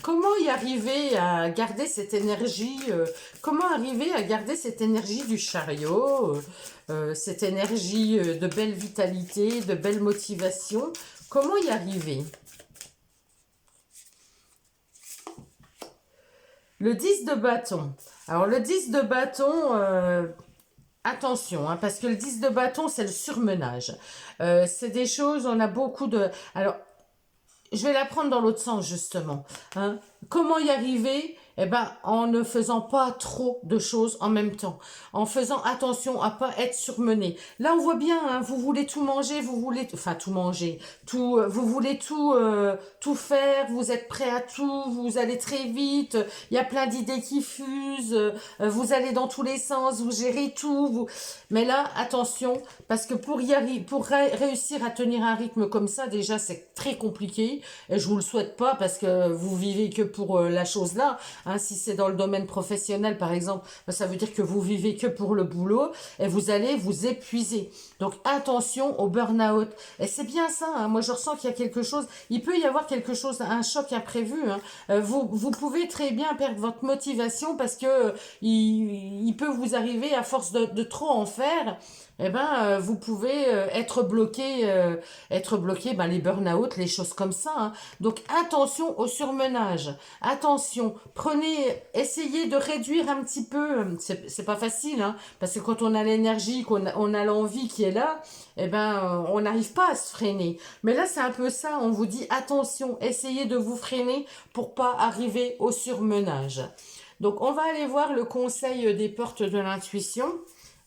comment y arriver à garder cette énergie comment arriver à garder cette énergie du chariot, cette énergie de belle vitalité, de belle motivation? Comment y arriver? Le 10 de bâton. Alors, le 10 de bâton... attention, hein, parce que le 10 de bâton, c'est le surmenage. C'est des choses, on a beaucoup de... Alors, je vais la prendre dans l'autre sens, justement. Hein. Comment y arriver? Eh ben, en ne faisant pas trop de choses en même temps. En faisant attention à pas être surmené. Là, on voit bien, hein, vous voulez tout manger, vous voulez... Enfin, tout manger. Vous voulez tout faire, vous êtes prêt à tout, vous allez très vite, il y a plein d'idées qui fusent, vous allez dans tous les sens, vous gérez tout. Mais là, attention, parce que pour réussir à tenir un rythme comme ça, déjà, c'est très compliqué. Et je vous le souhaite pas parce que vous vivez que pour la chose là. Hein, si c'est dans le domaine professionnel, par exemple, ça veut dire que vous vivez que pour le boulot et vous allez vous épuiser. Donc, attention au burn-out. Et c'est bien ça, hein. Moi, je ressens qu'il y a quelque chose. Il peut y avoir quelque chose, un choc imprévu. Hein. Vous pouvez très bien perdre votre motivation parce que il peut vous arriver, à force de trop en faire, eh ben, vous pouvez être bloqué, ben, les burn-out, les choses comme ça. Hein. Donc, attention au surmenage. Attention, essayez de réduire un petit peu. C'est pas facile, hein, parce que quand on a l'énergie, on a l'envie qui est là, eh ben, on n'arrive pas à se freiner. Mais là, c'est un peu ça. On vous dit attention, essayez de vous freiner pour pas arriver au surmenage. Donc, on va aller voir le conseil des portes de l'intuition.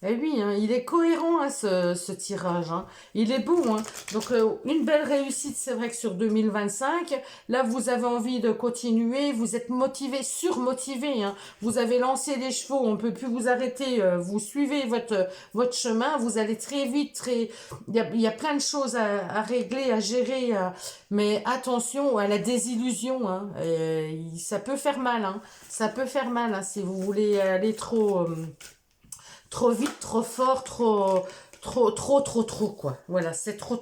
Eh oui, hein, il est cohérent, hein, ce tirage. Hein. Il est beau. Hein. Donc, une belle réussite, c'est vrai que sur 2025. Là, vous avez envie de continuer. Vous êtes motivé, surmotivé. Hein. Vous avez lancé les chevaux. On ne peut plus vous arrêter. Vous suivez votre chemin. Vous allez très vite. Il y a plein de choses à régler, à gérer. Mais attention à la désillusion. Hein. Ça peut faire mal. Hein. Ça peut faire mal hein, si vous voulez aller trop vite, trop fort, trop, quoi. Voilà, c'est trop.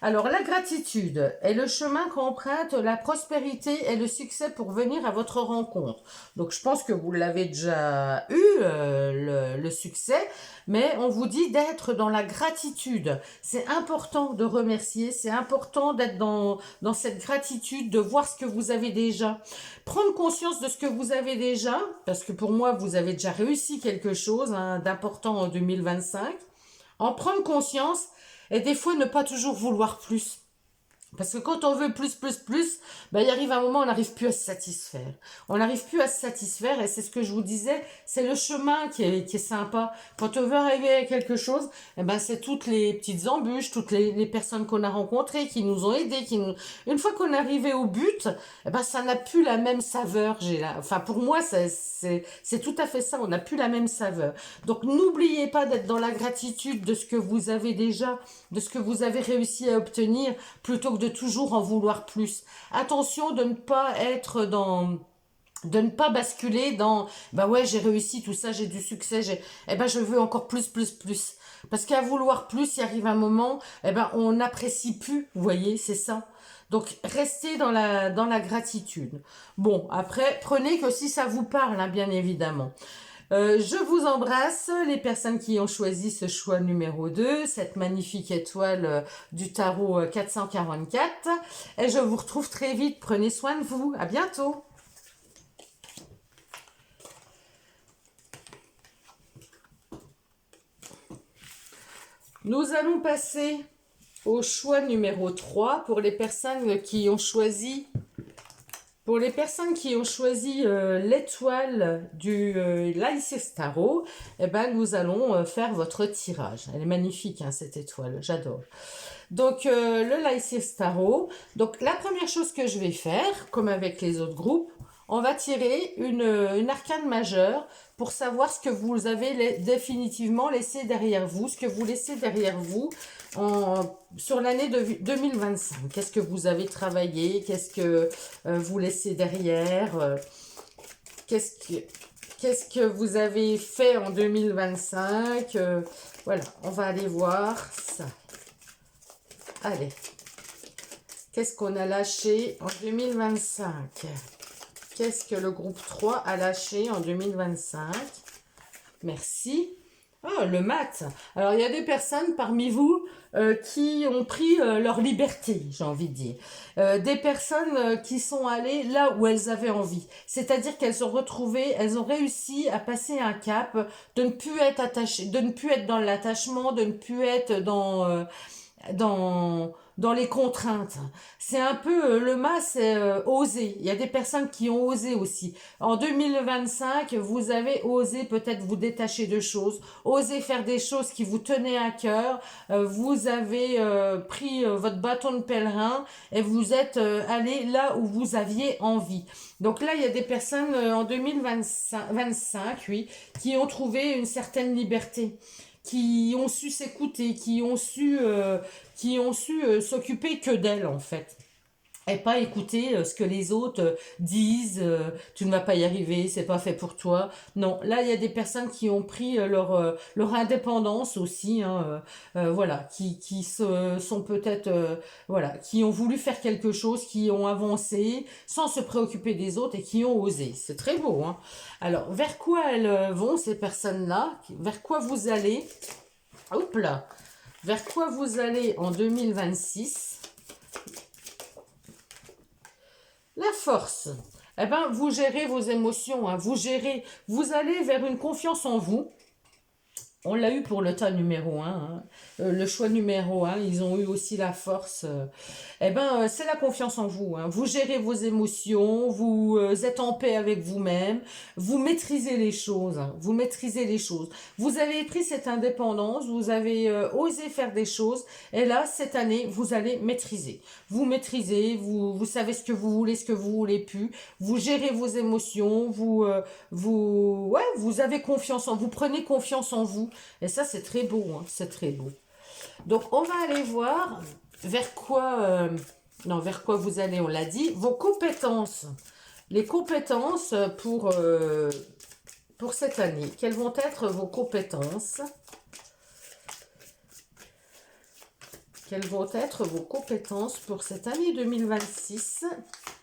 Alors, la gratitude est le chemin qu'emprunte la prospérité et le succès pour venir à votre rencontre. Donc, je pense que vous l'avez déjà eu, le succès, mais on vous dit d'être dans la gratitude. C'est important de remercier, c'est important d'être dans cette gratitude, de voir ce que vous avez déjà. Prendre conscience de ce que vous avez déjà, parce que pour moi, vous avez déjà réussi quelque chose hein, d'important en 2025. En prendre conscience et des fois ne pas toujours vouloir plus. Parce que quand on veut plus, ben, il arrive un moment, on n'arrive plus à se satisfaire. On n'arrive plus à se satisfaire et c'est ce que je vous disais, c'est le chemin qui est sympa. Quand on veut arriver à quelque chose, eh ben, c'est toutes les petites embûches, toutes les personnes qu'on a rencontrées, qui nous ont aidés, une fois qu'on est arrivé au but, eh ben, ça n'a plus la même saveur. Enfin, pour moi, c'est tout à fait ça, on n'a plus la même saveur. Donc, n'oubliez pas d'être dans la gratitude de ce que vous avez déjà, de ce que vous avez réussi à obtenir, plutôt que de toujours en vouloir plus. Attention de ne pas être de ne pas basculer dans bah ouais j'ai réussi tout ça, j'ai du succès, eh ben je veux encore plus. Parce qu'à vouloir plus, il arrive un moment, eh ben on n'apprécie plus, vous voyez, c'est ça. Donc restez dans la gratitude. Bon, après prenez que si ça vous parle, hein, bien évidemment. Je vous embrasse, les personnes qui ont choisi ce choix numéro 2, cette magnifique étoile du tarot 444. Et je vous retrouve très vite. Prenez soin de vous. À bientôt. Nous allons passer au choix numéro 3 pour les personnes qui ont choisi l'étoile du Lysis Tarot, eh ben, nous allons faire votre tirage. Elle est magnifique, hein, cette étoile, j'adore. Donc, le Lysis Tarot. Donc, la première chose que je vais faire, comme avec les autres groupes, on va tirer une arcane majeure pour savoir ce que vous avez définitivement laissé derrière vous, ce que vous laissez derrière vous sur l'année 2025. Qu'est-ce que vous avez travaillé? Qu'est-ce que vous laissez derrière? Qu'est-ce que vous avez fait en 2025? Voilà, on va aller voir ça. Allez, qu'est-ce qu'on a lâché en 2025? Qu'est-ce que le groupe 3 a lâché en 2025? Merci. Oh, le mat. Alors, il y a des personnes parmi vous qui ont pris leur liberté, j'ai envie de dire. Des personnes qui sont allées là où elles avaient envie. C'est-à-dire qu'elles ont retrouvé, elles ont réussi à passer un cap, de ne plus être attachées, de ne plus être dans l'attachement, de ne plus être dans les contraintes. C'est un peu le mas, c'est oser. Il y a des personnes qui ont osé aussi. En 2025, vous avez osé peut-être vous détacher de choses, osé faire des choses qui vous tenaient à cœur. Vous avez pris votre bâton de pèlerin et vous êtes allé là où vous aviez envie. Donc là, il y a des personnes en 2025, oui, qui ont trouvé une certaine liberté, qui ont su s'écouter, qui ont su s'occuper que d'elles en fait. Et pas écouter ce que les autres disent, tu ne vas pas y arriver, c'est pas fait pour toi. Non, là il y a des personnes qui ont pris leur indépendance aussi, hein, voilà, qui sont peut-être, voilà, qui ont voulu faire quelque chose, qui ont avancé sans se préoccuper des autres et qui ont osé. C'est très beau, hein. Alors, vers quoi elles vont ces personnes-là? Vers quoi vous allez? Hop là! Vers quoi vous allez en 2026? La force. Eh ben, vous gérez vos émotions, hein, vous allez vers une confiance en vous. On l'a eu pour le tas numéro 1, hein. Le choix numéro 1, ils ont eu aussi la force. Eh ben, c'est la confiance en vous, hein. Vous gérez vos émotions, vous êtes en paix avec vous-même, vous maîtrisez les choses, hein. Vous maîtrisez les choses. Vous avez pris cette indépendance, vous avez osé faire des choses, et là, cette année, vous allez maîtriser. Vous maîtrisez, vous savez ce que vous voulez plus, vous gérez vos émotions, vous avez confiance en vous, prenez confiance en vous. Et ça, c'est très beau, hein, c'est très beau. Donc, on va aller voir vers quoi vous allez, on l'a dit. Vos compétences. Les compétences pour cette année. Quelles vont être vos compétences? Quelles vont être vos compétences pour cette année 2026?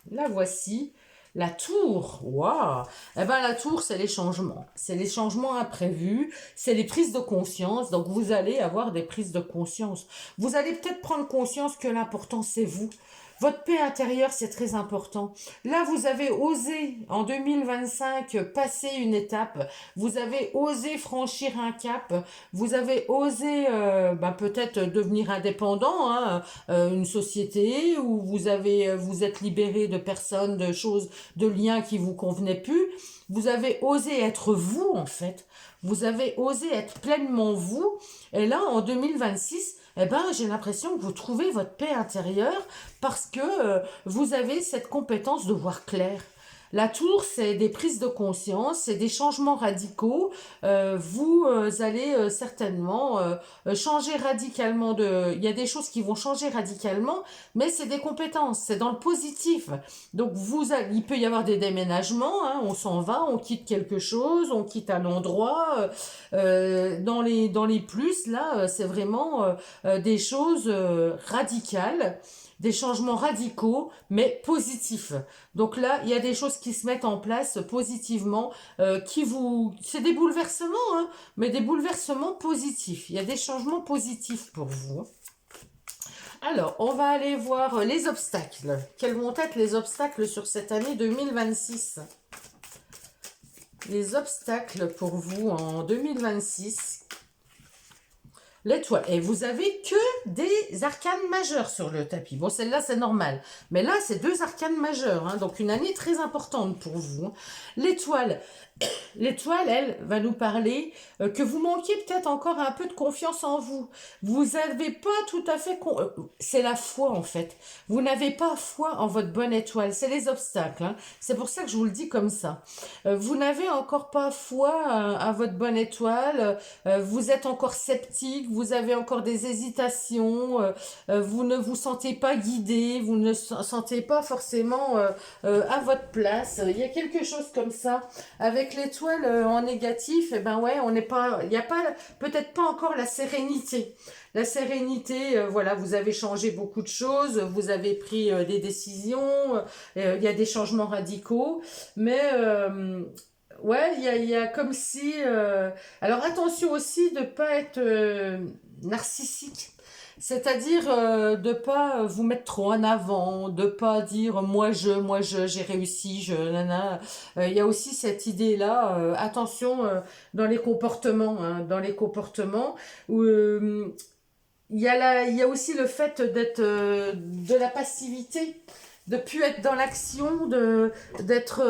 La voici. La tour, waouh! Eh ben la tour, c'est les changements. C'est les changements imprévus, c'est les prises de conscience. Donc vous allez avoir des prises de conscience. Vous allez peut-être prendre conscience que l'important, c'est vous. Votre paix intérieure, c'est très important. Là, vous avez osé, en 2025, passer une étape. Vous avez osé franchir un cap. Vous avez osé peut-être devenir indépendant, hein, une société où vous êtes libéré de personnes, de choses, de liens qui vous convenaient plus. Vous avez osé être vous, en fait. Vous avez osé être pleinement vous. Et là, en 2026, eh ben, j'ai l'impression que vous trouvez votre paix intérieure parce que vous avez cette compétence de voir clair. La tour, c'est des prises de conscience, c'est des changements radicaux. Vous allez certainement changer radicalement de... Il y a des choses qui vont changer radicalement, mais c'est des compétences, c'est dans le positif. Donc il peut y avoir des déménagements, hein, on s'en va, on quitte quelque chose, on quitte un endroit. Dans les plus, là, c'est vraiment des choses radicales. Des changements radicaux, mais positifs. Donc là, il y a des choses qui se mettent en place positivement, c'est des bouleversements, hein, mais des bouleversements positifs. Il y a des changements positifs pour vous. Alors, on va aller voir les obstacles. Quels vont être les obstacles sur cette année 2026? Les obstacles pour vous en 2026. L'étoile. Et vous avez que des arcanes majeures sur le tapis. Bon, celle-là, c'est normal. Mais là, c'est 2 arcanes majeures. Hein, donc, une année très importante pour vous. L'étoile. L'étoile, elle, va nous parler que vous manquiez peut-être encore un peu de confiance en vous. Vous n'avez pas tout à fait... c'est la foi, en fait. Vous n'avez pas foi en votre bonne étoile. C'est les obstacles. Hein. C'est pour ça que je vous le dis comme ça. Vous n'avez encore pas foi à votre bonne étoile. Vous êtes encore sceptique. Vous avez encore des hésitations. Vous ne vous sentez pas guidé. Vous ne sentez pas forcément à votre place. Il y a quelque chose comme ça. Avec l'étoile en négatif, eh ben ouais, on n'est pas, il n'y a pas, peut-être pas encore la sérénité. La sérénité, voilà, vous avez changé beaucoup de choses, vous avez pris des décisions, il y a des changements radicaux, mais ouais, il y a comme si... alors attention aussi de ne pas être narcissique. C'est-à-dire de pas vous mettre trop en avant, de pas dire moi j'ai réussi, nana. Il y a aussi cette idée-là. Attention dans les comportements, hein, dans les comportements où il y a aussi le fait d'être de la passivité, de plus être dans l'action, d'être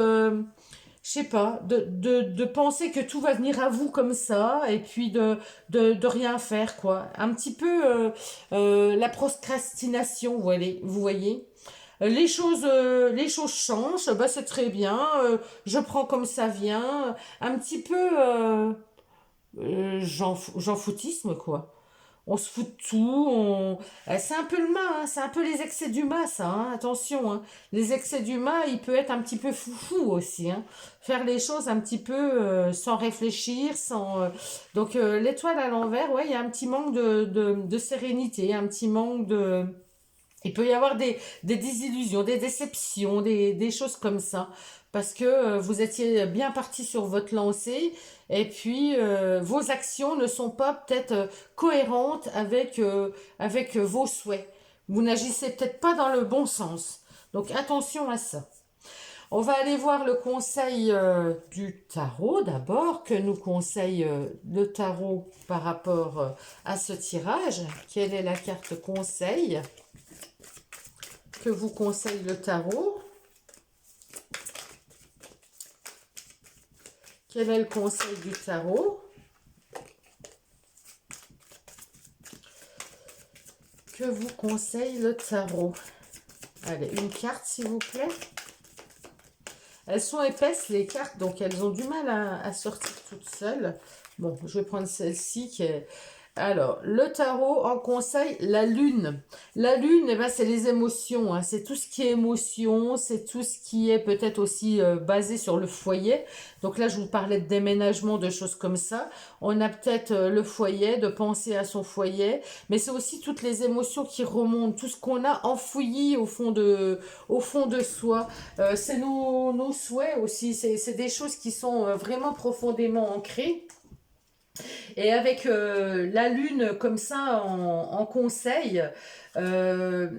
je sais pas, de penser que tout va venir à vous comme ça, et puis de rien faire, quoi. Un petit peu la procrastination, vous voyez. Les choses changent, bah c'est très bien, je prends comme ça vient, un petit peu j'en foutisme, quoi. On se fout de tout, c'est un peu le mât, hein, c'est un peu les excès du mât, ça, hein, attention, hein. Les excès du mât, il peut être un petit peu foufou aussi, hein. Faire les choses un petit peu sans réfléchir, sans... Donc l'étoile à l'envers, ouais, il y a un petit manque de sérénité, un petit manque de... Il peut y avoir des désillusions, des déceptions, des choses comme ça. Parce que vous étiez bien parti sur votre lancée et puis vos actions ne sont pas peut-être cohérentes avec vos souhaits. Vous n'agissez peut-être pas dans le bon sens. Donc attention à ça. On va aller voir le conseil du tarot d'abord. Que nous conseille le tarot par rapport à ce tirage? Quelle est la carte conseil que vous conseille le tarot? Quel est le conseil du tarot? Que vous conseille le tarot? Allez, une carte s'il vous plaît. Elles sont épaisses les cartes, donc elles ont du mal à sortir toutes seules. Bon, je vais prendre celle-ci qui est... Alors, le tarot en conseil, la lune. La lune, eh ben, c'est les émotions, hein. C'est tout ce qui est émotion, c'est tout ce qui est peut-être aussi basé sur le foyer. Donc là, je vous parlais de déménagement, de choses comme ça. On a peut-être le foyer, de penser à son foyer, mais c'est aussi toutes les émotions qui remontent, tout ce qu'on a enfoui au fond de soi. C'est nos souhaits aussi, c'est des choses qui sont vraiment profondément ancrées. Et avec la lune comme ça en conseil, euh,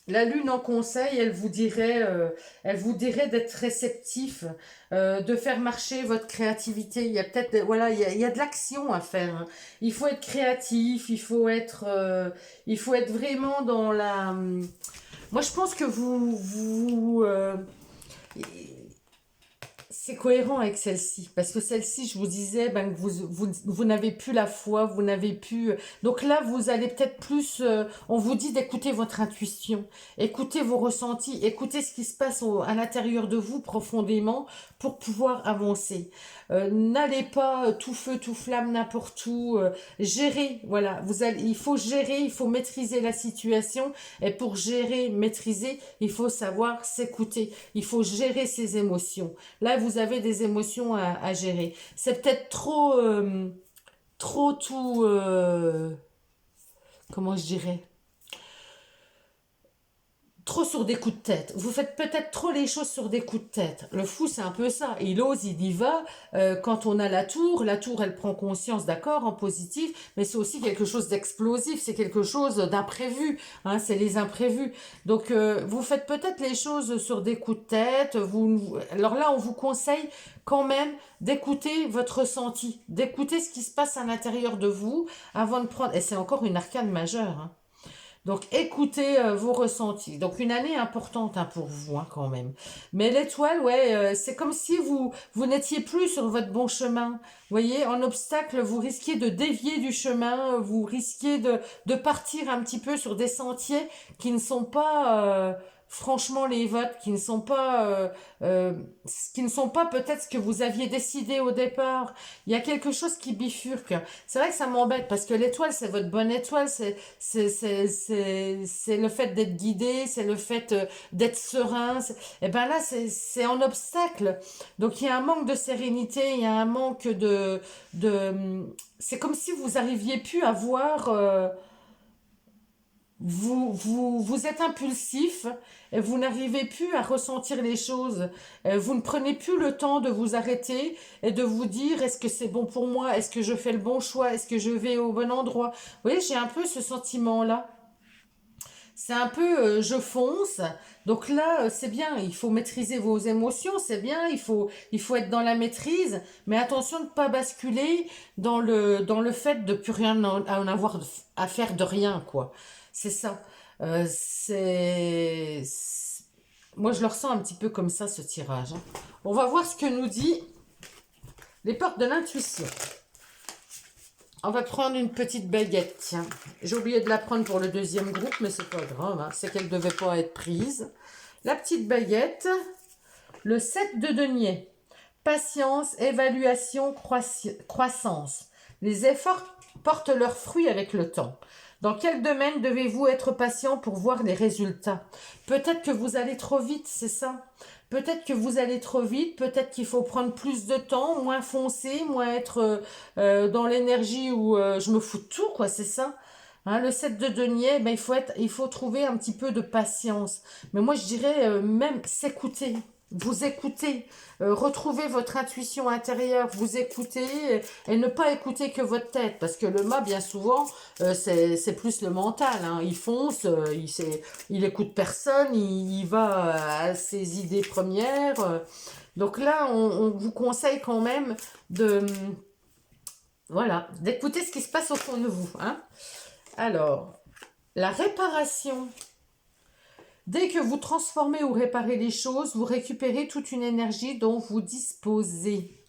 la lune en conseil, elle vous dirait d'être réceptif, de faire marcher votre créativité. Il y a peut-être, voilà, il y a de l'action à faire, hein. Il faut être créatif, il faut être vraiment dans la. Moi, je pense que c'est cohérent avec celle-ci, parce que celle-ci, je vous disais ben, que vous n'avez plus la foi, vous n'avez plus... Donc là, vous allez peut-être plus... on vous dit d'écouter votre intuition, écouter vos ressentis, écouter ce qui se passe à l'intérieur de vous profondément pour pouvoir avancer. N'allez pas tout feu, tout flamme, n'importe où. Gérer, voilà. Il faut gérer, il faut maîtriser la situation. Et pour gérer, maîtriser, il faut savoir s'écouter. Il faut gérer ses émotions. Là, vous avez des émotions à gérer. C'est peut-être trop tout, comment je dirais, trop sur des coups de tête. Vous faites peut-être trop les choses sur des coups de tête. Le fou, c'est un peu ça. Il ose, il y va. Quand on a la tour, elle prend conscience, d'accord, en positif, mais c'est aussi quelque chose d'explosif. C'est quelque chose d'imprévu. Hein, c'est les imprévus. Donc, vous faites peut-être les choses sur des coups de tête. Alors là, on vous conseille quand même d'écouter votre ressenti, d'écouter ce qui se passe à l'intérieur de vous avant de prendre. Et c'est encore une arcane majeure, hein. Donc écoutez vos ressentis. Donc une année importante hein, pour vous hein, quand même. Mais l'étoile, ouais, c'est comme si vous n'étiez plus sur votre bon chemin. Vous voyez, en obstacle, vous risquiez de dévier du chemin, vous risquiez de partir un petit peu sur des sentiers qui ne sont pas franchement les votes, euh, qui ne sont pas peut-être ce que vous aviez décidé au départ. Il y a quelque chose qui bifurque. C'est vrai que ça m'embête parce que l'étoile, c'est votre bonne étoile, c'est le fait d'être guidé, c'est le fait d'être serein. Et ben là, c'est en obstacle. Donc il y a un manque de sérénité, il y a un manque c'est comme si vous arriviez plus à voir. Vous êtes impulsif et vous n'arrivez plus à ressentir les choses. Vous ne prenez plus le temps de vous arrêter et de vous dire est-ce que c'est bon pour moi? Est-ce que je fais le bon choix? Est-ce que je vais au bon endroit? Vous voyez, j'ai un peu ce sentiment-là. C'est un peu je fonce. Donc là, c'est bien, il faut maîtriser vos émotions, c'est bien, il faut être dans la maîtrise, mais attention de ne pas basculer dans le fait de plus rien en avoir à faire de rien, quoi. C'est ça. Moi, je le ressens un petit peu comme ça, ce tirage, hein. On va voir ce que nous dit les portes de l'intuition. On va prendre une petite baguette, tiens. J'ai oublié de la prendre pour le deuxième groupe, mais c'est pas grave, hein. C'est qu'elle ne devait pas être prise. La petite baguette, le 7 de denier. Patience, évaluation, croissance. Les efforts portent leurs fruits avec le temps. Dans quel domaine devez-vous être patient pour voir les résultats? Peut-être que vous allez trop vite, c'est ça. Peut-être que vous allez trop vite, peut-être qu'il faut prendre plus de temps, moins foncer, moins être dans l'énergie où je me fous de tout, quoi, c'est ça. Hein, le 7 de denier, ben, il faut trouver un petit peu de patience. Mais moi, je dirais même s'écouter. Vous écoutez, retrouvez votre intuition intérieure, vous écoutez et ne pas écouter que votre tête. Parce que le mât, bien souvent, c'est plus le mental, hein. Il fonce, il écoute personne, il va à ses idées premières. Donc là, on vous conseille quand même voilà, d'écouter ce qui se passe au fond de vous, hein. Alors, la réparation. Dès que vous transformez ou réparez les choses, vous récupérez toute une énergie dont vous disposez.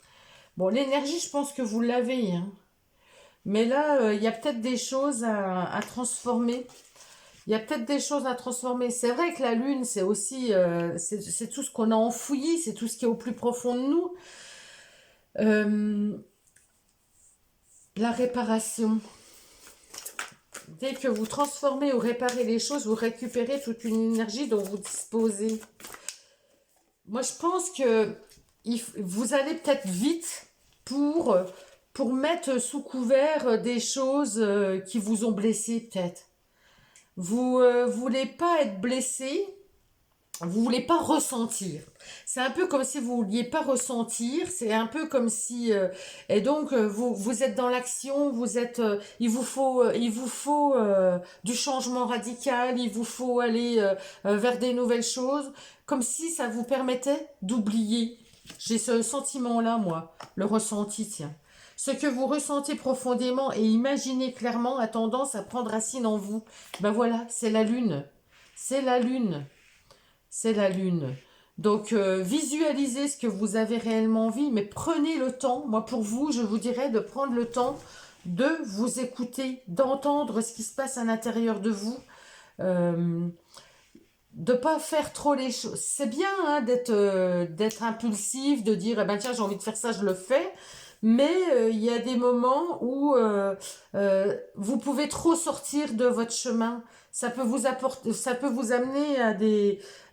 Bon, l'énergie, je pense que vous l'avez, hein. Mais là, il y a peut-être des choses à transformer. Il y a peut-être des choses à transformer. C'est vrai que la lune, c'est aussi, c'est tout ce qu'on a enfoui, c'est tout ce qui est au plus profond de nous. La réparation. Dès que vous transformez ou réparez les choses, vous récupérez toute une énergie dont vous disposez. Moi, je pense que vous allez peut-être vite pour mettre sous couvert des choses qui vous ont blessé, peut-être. Vous voulez pas être blessé, vous voulez pas ressentir. C'est un peu comme si vous vouliez pas ressentir, c'est un peu comme si et donc vous êtes dans l'action, vous êtes il vous faut du changement radical, il vous faut aller vers des nouvelles choses, comme si ça vous permettait d'oublier. J'ai ce sentiment-là, moi, le ressenti, tiens. Ce que vous ressentez profondément et imaginez clairement a tendance à prendre racine en vous. Ben voilà, c'est la lune. C'est la lune. C'est la lune. Donc, visualisez ce que vous avez réellement envie, mais prenez le temps. Moi, pour vous, je vous dirais de prendre le temps de vous écouter, d'entendre ce qui se passe à l'intérieur de vous. De pas faire trop les choses. C'est bien hein, d'être impulsif, de dire, eh ben, tiens, j'ai envie de faire ça, je le fais. Mais il y a des moments où vous pouvez trop sortir de votre chemin. Ça peut vous apporter, ça peut vous amener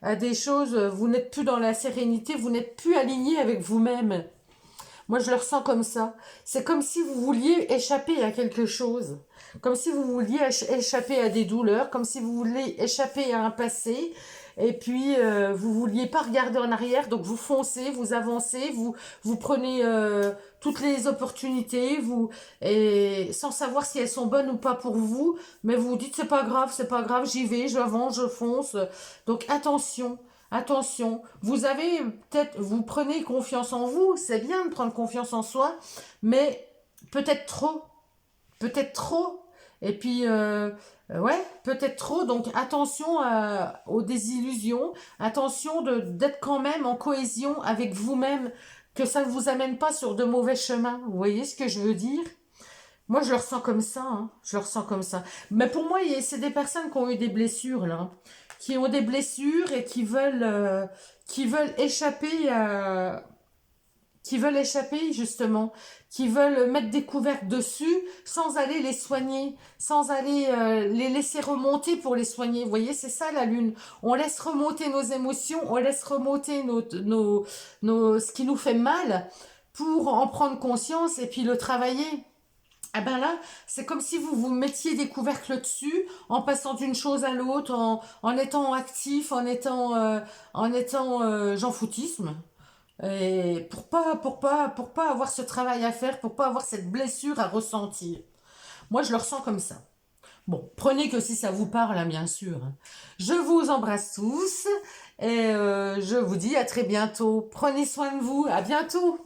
à des choses. Vous n'êtes plus dans la sérénité, vous n'êtes plus aligné avec vous-même. Moi, je le ressens comme ça. C'est comme si vous vouliez échapper à quelque chose. Comme si vous vouliez échapper à des douleurs, comme si vous vouliez échapper à un passé. Et puis, vous vouliez pas regarder en arrière, donc vous foncez, vous avancez, vous prenez toutes les opportunités, et sans savoir si elles sont bonnes ou pas pour vous, mais vous vous dites c'est pas grave, j'y vais, j'avance, je fonce. Donc attention. Attention, vous avez peut-être, vous prenez confiance en vous, c'est bien de prendre confiance en soi, mais peut-être trop, et puis, ouais, peut-être trop, donc attention aux désillusions, attention d'être quand même en cohésion avec vous-même, que ça ne vous amène pas sur de mauvais chemins, vous voyez ce que je veux dire? Moi, je le ressens comme ça, hein. Je le ressens comme ça. Mais pour moi, c'est des personnes qui ont eu des blessures, là, qui ont des blessures et qui veulent échapper justement, qui veulent mettre des couvercles dessus sans aller les soigner, sans aller les laisser remonter pour les soigner. Vous voyez, c'est ça la lune. On laisse remonter nos émotions, on laisse remonter ce qui nous fait mal pour en prendre conscience et puis le travailler. Ah ben là, c'est comme si vous vous mettiez des couvercles dessus, en passant d'une chose à l'autre, en étant actif, en étant j'en foutisme. Et pour pas avoir ce travail à faire, pour pas avoir cette blessure à ressentir. Moi, je le ressens comme ça. Bon, prenez que si ça vous parle, hein, bien sûr. Je vous embrasse tous et je vous dis à très bientôt. Prenez soin de vous. À bientôt.